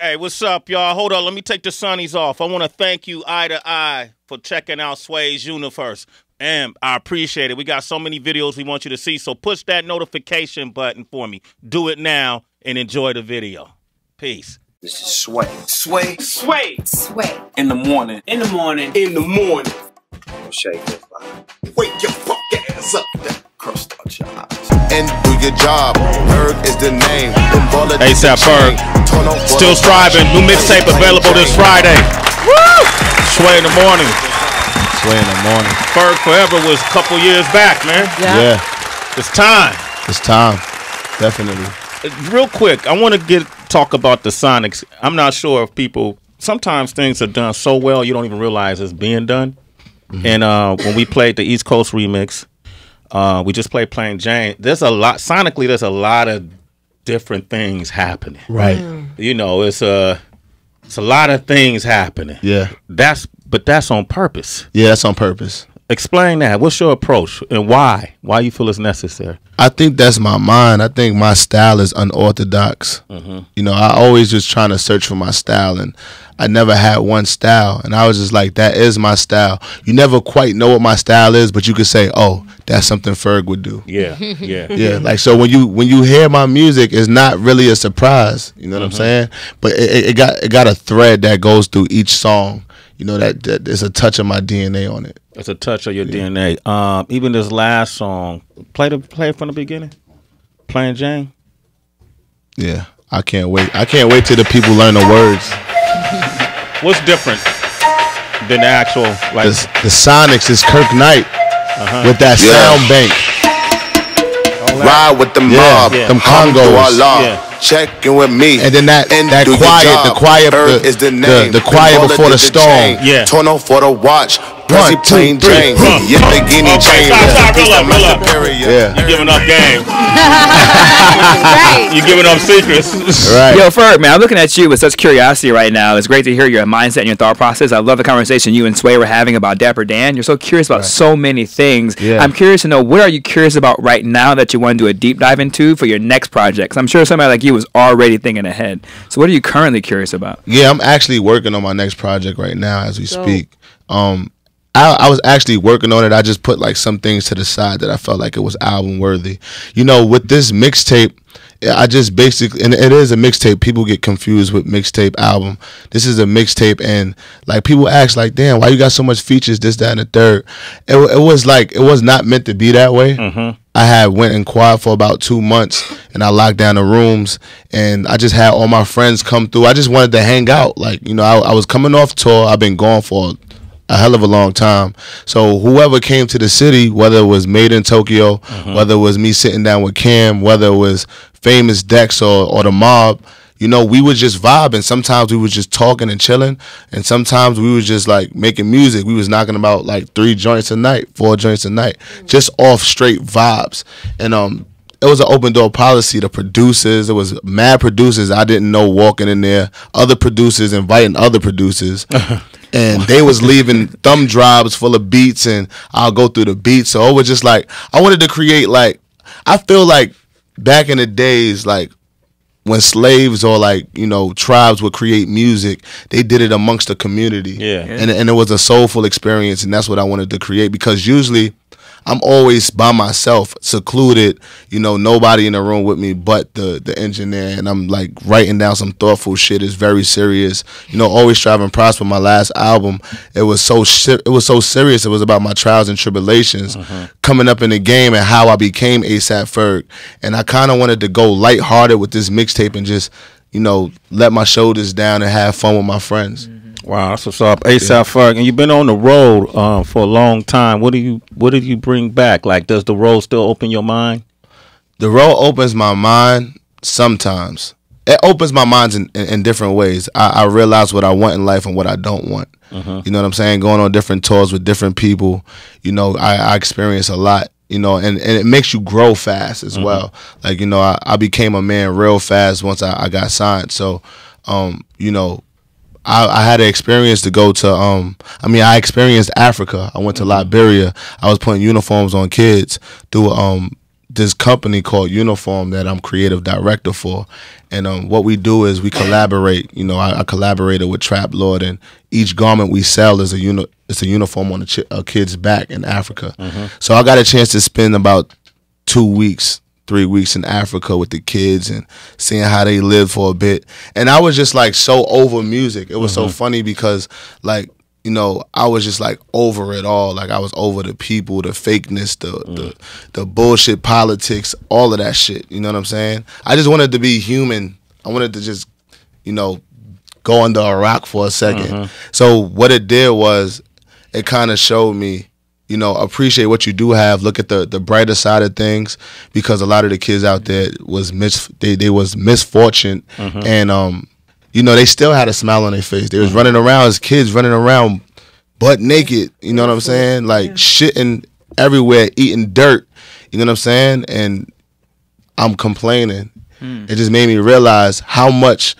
Hey, what's up, y'all? Hold on, let me take the sunnies off. I want to thank you, Eye to Eye, for checking out Sway's Universe. And I appreciate it. We got so many videos we want you to see, so push that notification button for me. Do it now and enjoy the video. Peace. This is Sway. Sway. Sway. Sway. In the morning. In the morning. In the morning. Shake that fire. Wake your fuck ass up. Crust out your eyes. And do your job. Ferg is the name. ASAP Ferg. Still striving. New mixtape available this Friday. Woo! Sway in the morning. Sway in the morning. Ferg Forever was a couple years back, man. Yeah. It's time. It's time. Definitely. Real quick, I want to talk about the Sonics. I'm not sure if people, sometimes things are done so well you don't even realize it's being done. Mm-hmm. And when we played the East Coast remix, we just played Plain Jane. There's a lot, sonically, there's a lot of different things happening. Right. You know, it's a lot of things happening. Yeah. But that's on purpose. Yeah, that's on purpose. Explain that. What's your approach and why? Why you feel it's necessary? I think that's my mind. I think my style is unorthodox. Mm-hmm. You know, I always just trying to search for my style, and I never had one style. And I was just like, that is my style. You never quite know what my style is, but you could say, oh, that's something Ferg would do. Yeah, yeah. Yeah, like, so when you hear my music, it's not really a surprise. You know what I'm saying? But it got a thread that goes through each song. You know, that there's a touch of my DNA on it. It's a touch of your DNA. Even this last song, play it from the beginning. Plain Jane. Yeah, I can't wait. I can't wait till the people learn the words. What's different than the actual like the Sonics is Kirk Knight with that sound bank. Ride with the mob. Them Congos. Yeah. Checking with me. And then that quiet, the quiet before the storm. Yeah. Torno for the watch. One, two, three. Yeah, beginning chain. Yeah. You giving up game. You giving up secrets. Right. Yo, Ferg, man, I'm looking at you with such curiosity right now. It's great to hear your mindset and your thought process. I love the conversation you and Sway were having about Dapper Dan. You're so curious about so many things. Yeah. I'm curious to know, what are you curious about right now that you want to do a deep dive into for your next project? 'Cause I'm sure somebody like you was already thinking ahead. So what are you currently curious about? Yeah, I'm actually working on my next project right now as we speak. I was actually working on it. I just put like some things to the side that I felt like it was album worthy. You know, with this mixtape, I just basically, and it is a mixtape. People get confused with mixtape album. This is a mixtape, and like people ask, like, damn, why you got so much features, this, that, and the third? It was like, it was not meant to be that way. I had went in quiet for about 2 months, and I locked down the rooms, and I just had all my friends come through. I just wanted to hang out. Like, you know, I was coming off tour. I've been gone for a hell of a long time. So whoever came to the city, whether it was Made in Tokyo, whether it was me sitting down with Cam, whether it was Famous Dex or the Mob, you know, we would just vibe, and sometimes we was just talking and chilling, and sometimes we was just like making music. We was knocking about like 3 joints a night, 4 joints a night, just off straight vibes. And it was an open door policy. The producers, it was mad producers I didn't know walking in there, other producers inviting other producers. And they was leaving thumb drives full of beats, and I'll go through the beats. So it was just like, I wanted to create, like, I feel like back in the days, like when slaves or like, you know, tribes would create music, they did it amongst the community. Yeah. And it was a soulful experience, and that's what I wanted to create, because usually I'm always by myself, secluded, you know, nobody in the room with me but the engineer, and I'm like writing down some thoughtful shit. It's very serious, you know. Always Strive and Prosper, my last album, it was so serious. It was about my trials and tribulations coming up in the game and how I became ASAP Ferg. And I kind of wanted to go lighthearted with this mixtape and just, you know, let my shoulders down and have fun with my friends. Wow, that's what's up. ASAP Ferg, and you've been on the road for a long time. What did you bring back? Like, does the road still open your mind? The road opens my mind sometimes. It opens my mind in different ways. I realize what I want in life and what I don't want. You know what I'm saying? Going on different tours with different people, you know, I experience a lot. You know, and it makes you grow fast as well. Like, you know, I became a man real fast once I got signed. So, you know, I had an experience to go to, I experienced Africa. I went to Liberia. I was putting uniforms on kids, do this company called Uniform that I'm creative director for, and what we do is we collaborate. You know, I collaborated with Trap Lord, and each garment we sell is it's a uniform on a kid's back in Africa. So I got a chance to spend about 2 weeks, 3 weeks in Africa with the kids and seeing how they live for a bit. And I was just like so over music. It was so funny because like, you know, I was just like over it all. Like I was over the people, the fakeness, the bullshit politics, all of that shit. You know what I'm saying? I just wanted to be human. I wanted to just, you know, go under a rock for a second. So what it did was it kind of showed me, you know, appreciate what you do have. Look at the brighter side of things, because a lot of the kids out there was they was misfortune, and you know, they still had a smile on their face. They was running around as kids, running around butt naked. You know what I'm saying? Like shitting everywhere, eating dirt. You know what I'm saying? And I'm complaining. It just made me realize how much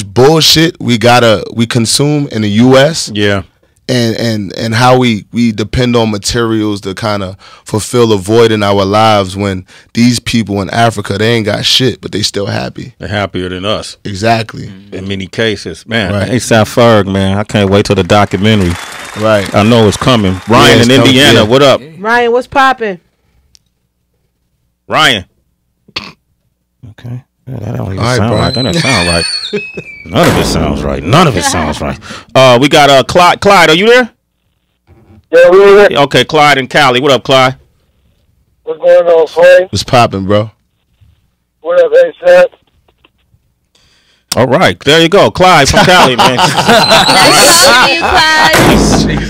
bullshit we consume in the U.S. Yeah. And how we depend on materials to kind of fulfill a void in our lives, when these people in Africa, they ain't got shit, but they still happy. They're happier than us. Exactly. In many cases. Man, Right. ASAP Ferg, man. I can't wait till the documentary. Right. I know it's coming. Ryan it's in coming, Indiana, yeah. what up? Ryan, what's popping? Ryan. Okay. Yeah, that don't even All right, sound Brian. right. That doesn't sound right. None of it sounds right. None of it sounds right. We got Clyde. Clyde, are you there? Yeah, we're here. Okay, Clyde and Cali. What up, Clyde? What's going on, Sway? What's popping, bro? What up, ASAP? All right, there you go, Clyde from Cali, man.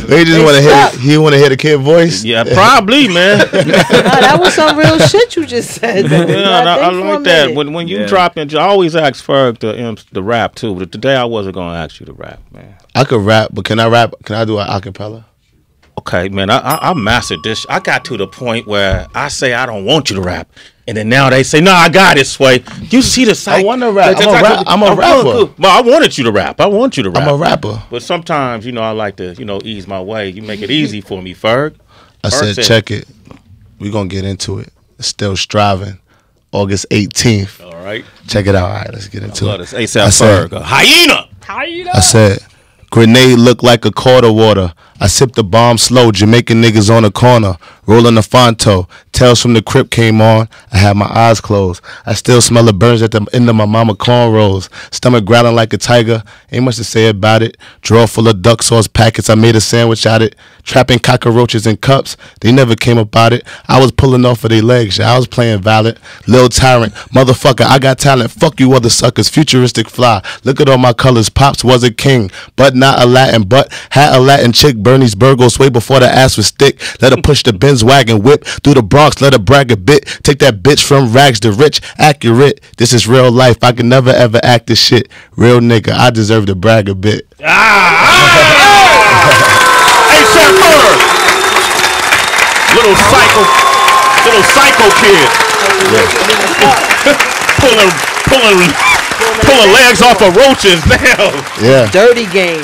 They just want to hear. He want to hear the kid voice. Yeah, probably, man. That was some real shit you just said. Yeah, I like that. When you drop in, I always ask Ferg to rap too. But today I wasn't gonna ask you to rap, man. I could rap, but can I rap? Can I do an acapella? Okay, man. I mastered this. I got to the point where I say I don't want you to rap, and then now they say, "No, I got it, Sway." You see the site? I want to rap. I'm a rapper. Well, I wanted you to rap. I want you to rap. I'm a rapper. But sometimes, you know, I like to, you know, ease my way. You make it easy for me, Ferg. I said, check it. We gonna get into it. Still striving. August 18th. All right. Check it out. All right, let's get into it. ASAP Ferg. A hyena. I said, grenade look like a quart of water. I sip the bomb slow, Jamaican niggas on the corner, rolling the Fonto. Tales from the Crip came on, I had my eyes closed. I still smell the burns at the end of my mama cornrows. Stomach growling like a tiger, ain't much to say about it. Drawer full of duck sauce packets, I made a sandwich out it. Trapping cockroaches in cups, they never came about it. I was pulling off of their legs, yeah, I was playing valid. Lil Tyrant, motherfucker, I got talent. Fuck you other suckers, futuristic fly. Look at all my colors, Pops was a king, but not a Latin, but had a Latin chick. Bernie's Burgos way before the ass was thick. Let her push the Benz wagon, whip through the Bronx, let her brag a bit. Take that bitch from rags to rich, accurate. This is real life, I can never ever act this shit. Real nigga, I deserve to brag a bit. ASAP Ferg. Little psycho kid. pulling legs off of roaches now. Yeah. Dirty game.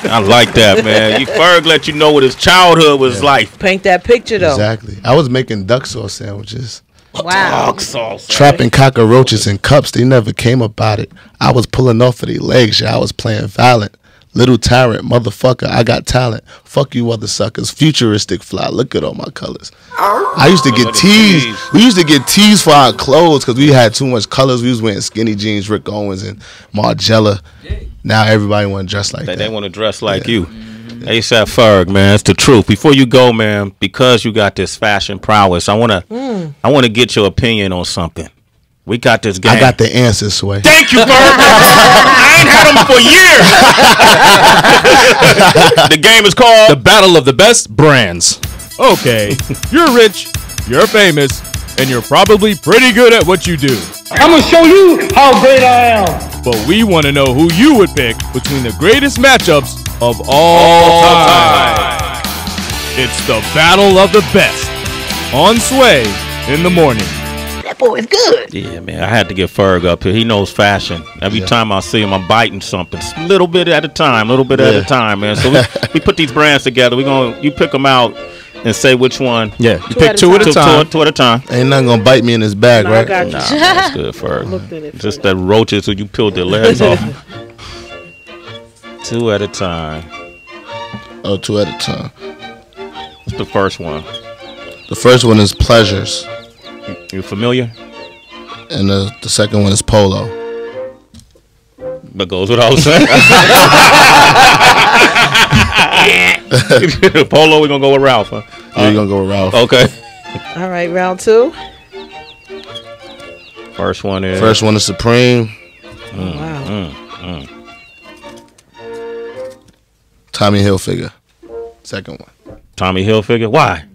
I like that, man. Ferg let you know what his childhood was like. Paint that picture though. Exactly. I was making duck sauce sandwiches. Wow. Dog sauce. Trapping cockroaches in cups, they never came about it. I was pulling off of their legs, yeah, I was playing violent. Little Tyrant, motherfucker, I got talent. Fuck you other suckers, futuristic fly, look at all my colors. I used to get teased. We used to get teased for our clothes because we had too much colors. We was wearing skinny jeans, Rick Owens and Margiela. Now everybody want to dress like that. They want to dress like you. ASAP Ferg, man, it's the truth. Before you go, man, because you got this fashion prowess, I wanna get your opinion on something. We got this game. I got the answers, Sway. Thank you, Ferg. I ain't had them for years. The game is called The Battle of the Best Brands. Okay, you're rich, you're famous, and you're probably pretty good at what you do. I'm gonna show you how great I am. But we want to know who you would pick between the greatest matchups of all time. It's the Battle of the Best on Sway in the morning. That boy is good. Yeah, man, I had to get Ferg up here. He knows fashion. Every time I see him, I'm biting something. A little bit at a time, at a time, man. So we put these brands together. You pick them out, and say which one. Yeah, you Two pick at a two at a time. time. Two at a time. Ain't nothing gonna bite me in this bag, I right? got you. Nah, that's good for Looked at it just funny. that roaches when you peeled their legs off. Two at a time. Oh, two at a time. What's the first one? The first one is Pleasures, You familiar? and the second one is Polo. That goes without saying. Polo, we're gonna go with Ralph. Huh? Yeah, you're gonna go with Ralph. Okay. All right, round two. First one is. First one is Supreme. Wow. Tommy Hilfiger. Second one. Tommy Hilfiger. Why?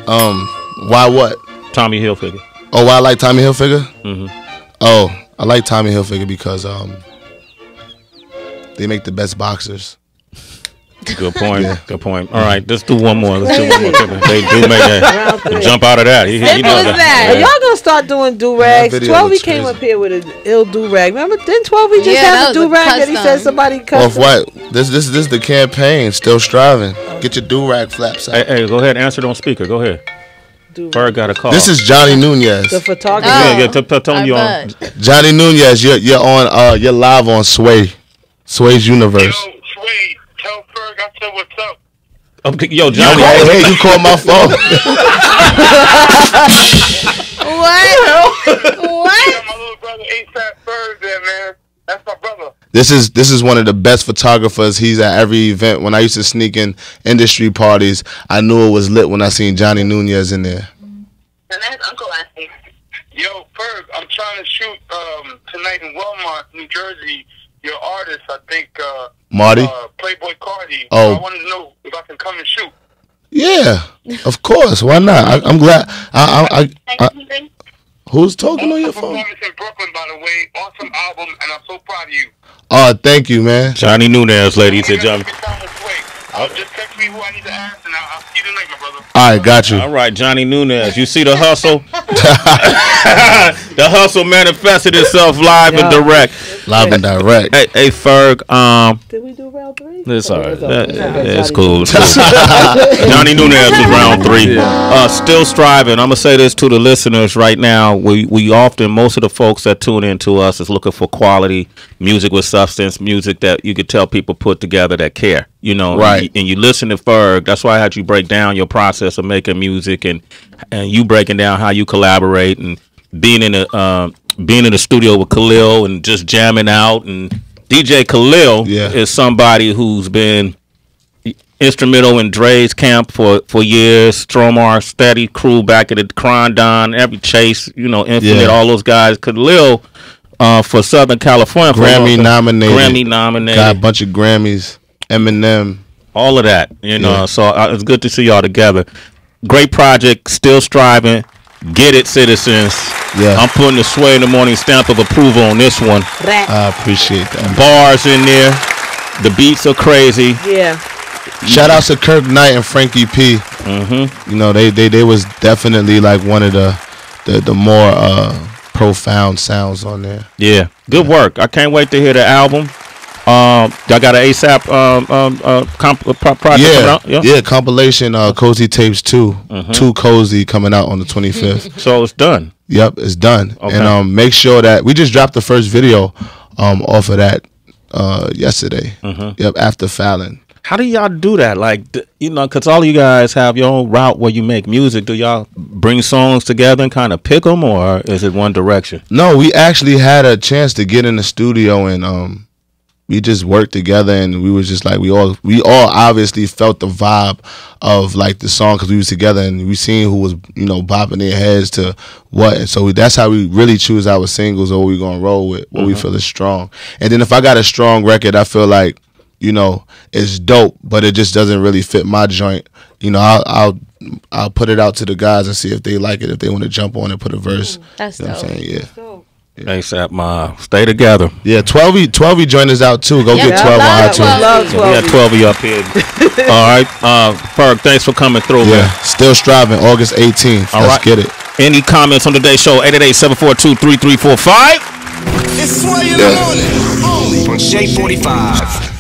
Why what? Tommy Hilfiger. Oh, why I like Tommy Hilfiger? Mm-hmm. Oh, I like Tommy Hilfiger because they make the best boxers. Good point. Good point. All right, let's do one more. Let's do one more. They do make that jump out of that. He Simple knows as that. Yeah. Y'all gonna start doing do-rags. That video 12 looks came crazy. up here with an ill do-rag. Remember, didn't 12 just Yeah, have that a was a do-rag that he custom. said somebody Off custom? white. This is the campaign. Still striving. Get your do-rag flaps out. Hey, go ahead. Answer it on speaker. Go ahead. Do-rag. Ferg got a call. This is Johnny Nunez. The photographer. Oh. yeah. Tell him you on. Johnny Nunez, you're on you're live on Sway's Universe. Yo, Sway, tell Ferg I said what's up. Okay, yo, Johnny. Hey, you called my phone. What? What? My little brother ASAP Ferg there, man. That's my brother. This is one of the best photographers. He's at every event. When I used to sneak in industry parties, I knew it was lit when I seen Johnny Nunez in there. And that's Uncle Lassie. Yo, Ferg, I'm trying to shoot tonight in Wellmont, New Jersey. Your artist, I think, Marty? Playboy Cardi. Oh. I wanted to know if I can come and shoot. Yeah, of course. Why not? I'm glad. Who's talking on your phone? Performance in Brooklyn, by the way. Awesome album, and I'm so proud of you. Oh, thank you, man. Johnny Nunez, ladies and gentlemen. Just text me who I need to ask, and I'll see you tonight, my brother. All right, got you. All right, Johnny Nunez. You see the hustle? The hustle manifested itself live and direct. Live and direct. Hey, Ferg. Did we do round three? It's all right. Okay. It's cool. It's cool. Johnny Nunez was round three. Still striving. I'm gonna say this to the listeners right now. We often, most of the folks that tune in to us is looking for quality music with substance, music that you could tell people put together that care. You know, right? And you listen to Ferg. That's why I had you break down your process of making music and you breaking down how you collaborate and being in the studio with Khalil and just jamming out. And DJ Khalil is somebody who's been instrumental in Dre's camp for years. Stromar, Steady Crew back at the Crondon, every Chase, Infinite, all those guys. Khalil for Southern California, Grammy nominated, got a bunch of Grammys. Eminem, all of that, So it's good to see y'all together. Great project, still striving. Get it, citizens. Yeah, I'm putting the Sway in the Morning stamp of approval on this one. I appreciate that. Bars in there, the beats are crazy. Yeah. Shout out to Kirk Knight and Frankie P. Mm-hmm. They was definitely like one of the more profound sounds on there. Yeah, good work. I can't wait to hear the album. Y'all got an ASAP project coming out? Yeah, compilation Cozy Tapes 2. 2 Cozy coming out on the 25th. So it's done. Yep, it's done. Okay. And make sure that we just dropped the first video off of that yesterday. Yep, after Fallon. How do y'all do that? Like, because all you guys have your own route where you make music. Do y'all bring songs together and kind of pick them, or is it one direction? No, we actually had a chance to get in the studio and we just worked together, and we was just like we all obviously felt the vibe of like the song because we was together and we seen who was bopping their heads to what, and so that's how we really choose our singles or what we gonna roll with, what we feel is strong. And then if I got a strong record, I feel like it's dope, but it just doesn't really fit my joint. I'll put it out to the guys and see if they like it, if they want to jump on and put a verse. That's dope. What I'm saying, yeah. ASAP, Ma, stay together. Yeah, 12 joined us out too. Go get 12 on iTunes. We got 12 of you up here. All right, Ferg, thanks for coming through. Yeah, man. still striving. August 18th. Let's get it. Any comments on today's show? 888-742-3345. It's Sway in the morning. Only on Shea 45.